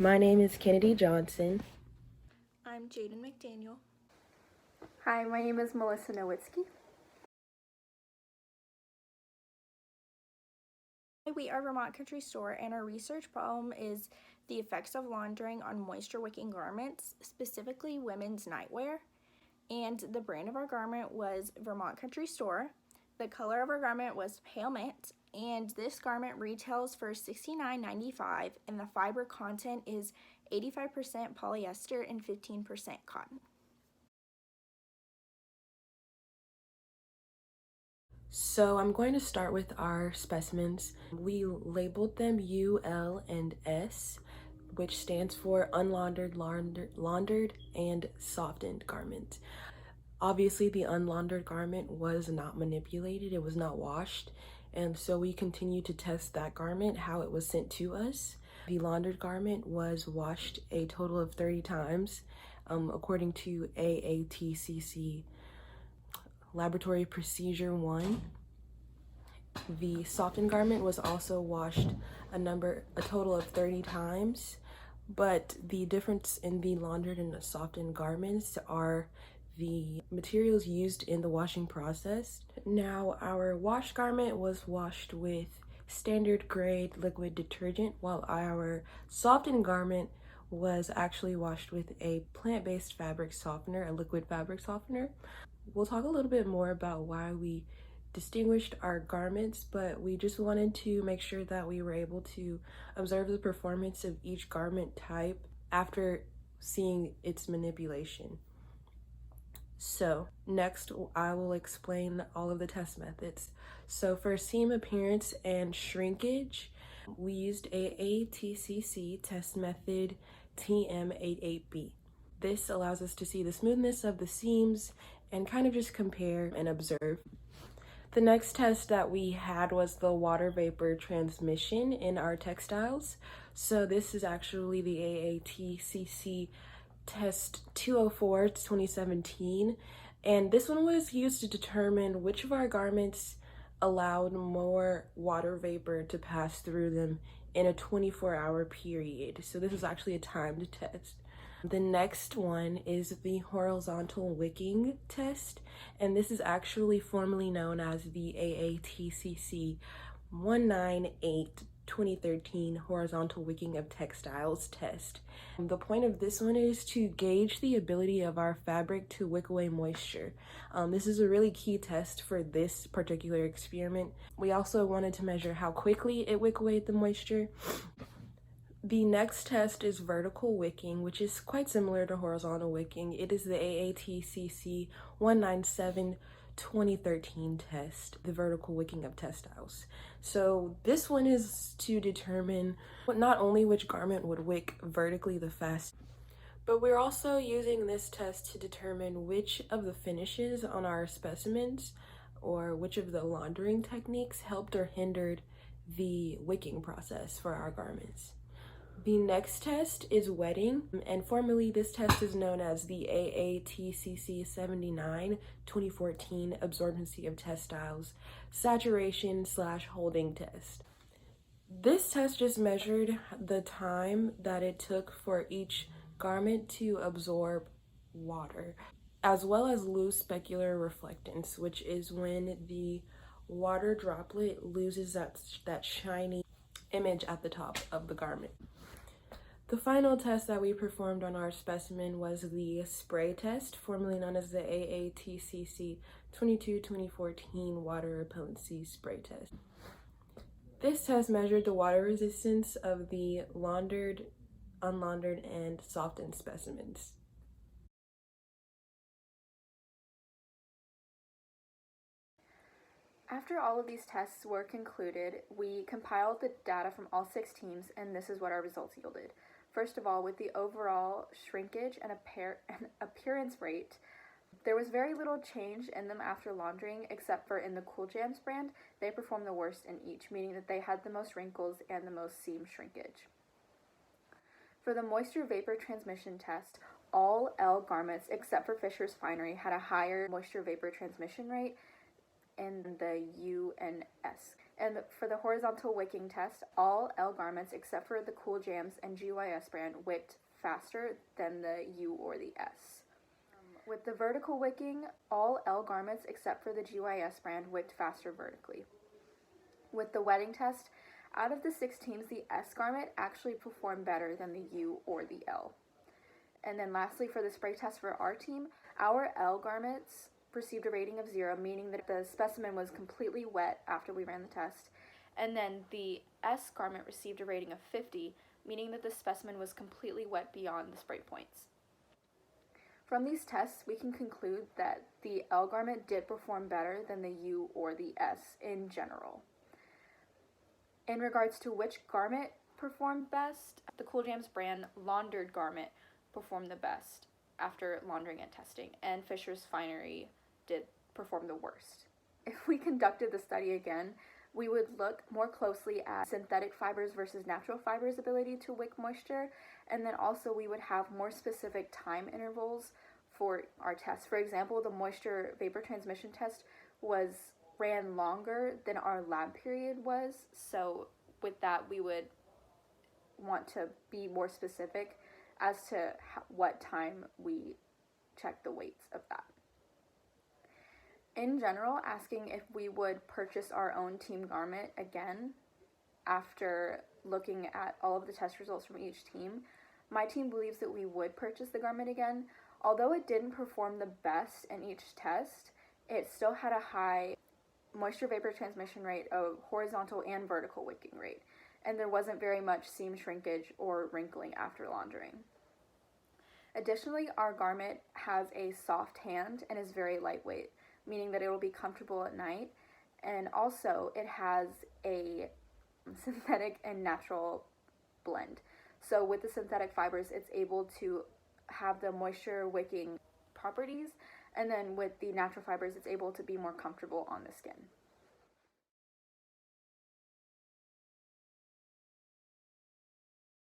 My name is Kennedy Johnson. I'm Jaden McDaniel. Hi, my name is Melissa Nowitzky. We are Vermont Country Store, and our research problem is the effects of laundering on moisture-wicking garments, specifically women's nightwear. And the brand of our garment was Vermont Country Store. The color of our garment was pale mint, and this garment retails for $69.95, and the fiber content is 85% polyester and 15% cotton. So I'm going to start with our specimens. We labeled them U, L, and S, which stands for unlaundered, laundered, and softened garment. Obviously, the unlaundered garment was not manipulated, it was not washed, and so we continued to test that garment, how it was sent to us. The laundered garment was washed a total of 30 times, according to AATCC Laboratory Procedure 1. The softened garment was also washed a total of 30 times, but the difference in the laundered and the softened garments are the materials used in the washing process. Now, our wash garment was washed with standard grade liquid detergent, while our softened garment was actually washed with a plant-based fabric softener, a liquid fabric softener. We'll talk a little bit more about why we distinguished our garments, but we just wanted to make sure that we were able to observe the performance of each garment type after seeing its manipulation. So next, I will explain all of the test methods. So for seam appearance and shrinkage, we used AATCC test method TM88B. This allows us to see the smoothness of the seams and kind of just compare and observe. The next test that we had was the water vapor transmission in our textiles. So this is actually the AATCC test 204, it's 2017. And this one was used to determine which of our garments allowed more water vapor to pass through them in a 24-hour period. So this is actually a timed test. The next one is the horizontal wicking test, and this is actually formally known as the AATCC 198 2013 horizontal wicking of textiles test. The point of this one is to gauge the ability of our fabric to wick away moisture. This is a really key test for this particular experiment. We also wanted to measure how quickly it wick away the moisture. The next test is vertical wicking, which is quite similar to horizontal wicking. It is the AATCC 197 2013 test, the vertical wicking of textiles. So this one is to determine not only which garment would wick vertically the fastest, but we're also using this test to determine which of the finishes on our specimens or which of the laundering techniques helped or hindered the wicking process for our garments. The next test is wetting, and formally this test is known as the AATCC 79 2014 absorbency of textiles saturation/holding test. This test just measured the time that it took for each garment to absorb water, as well as lose specular reflectance, which is when the water droplet loses that shiny image at the top of the garment. The final test that we performed on our specimen was the spray test, formerly known as the AATCC 22-2014 water repellency spray test. This test measured the water resistance of the laundered, unlaundered, and softened specimens. After all of these tests were concluded, we compiled the data from all 6 teams, and this is what our results yielded. First of all, with the overall shrinkage and appearance rate, there was very little change in them after laundering, except for in the Cool Jams brand. They performed the worst in each, meaning that they had the most wrinkles and the most seam shrinkage. For the moisture vapor transmission test, all L garments, except for Fisher's Finery, had a higher moisture vapor transmission rate in the U and S. And for the horizontal wicking test, all L garments except for the Cool Jams and GYS brand wicked faster than the U or the S. With the vertical wicking, all L garments except for the GYS brand wicked faster vertically. With the wetting test, out of the 6 teams, the S garment actually performed better than the U or the L. And then lastly, for the spray test for our team, our L garments received a rating of 0, meaning that the specimen was completely wet after we ran the test. And then the S garment received a rating of 50, meaning that the specimen was completely wet beyond the spray points. From these tests, we can conclude that the L garment did perform better than the U or the S in general. In regards to which garment performed best, the Cool Jams brand laundered garment performed the best after laundering and testing, and Fisher's Finery did perform the worst. If we conducted the study again, we would look more closely at synthetic fibers versus natural fibers' ability to wick moisture, and then also we would have more specific time intervals for our tests. For example, the moisture vapor transmission test ran longer than our lab period was, so with that we would want to be more specific as to what time we check the weights of that. In general, asking if we would purchase our own team garment again after looking at all of the test results from each team, my team believes that we would purchase the garment again. Although it didn't perform the best in each test, it still had a high moisture vapor transmission rate, of horizontal and vertical wicking rate, and there wasn't very much seam shrinkage or wrinkling after laundering. Additionally, our garment has a soft hand and is very lightweight, meaning that it will be comfortable at night, and also it has a synthetic and natural blend. So with the synthetic fibers, it's able to have the moisture wicking properties, and then with the natural fibers, it's able to be more comfortable on the skin.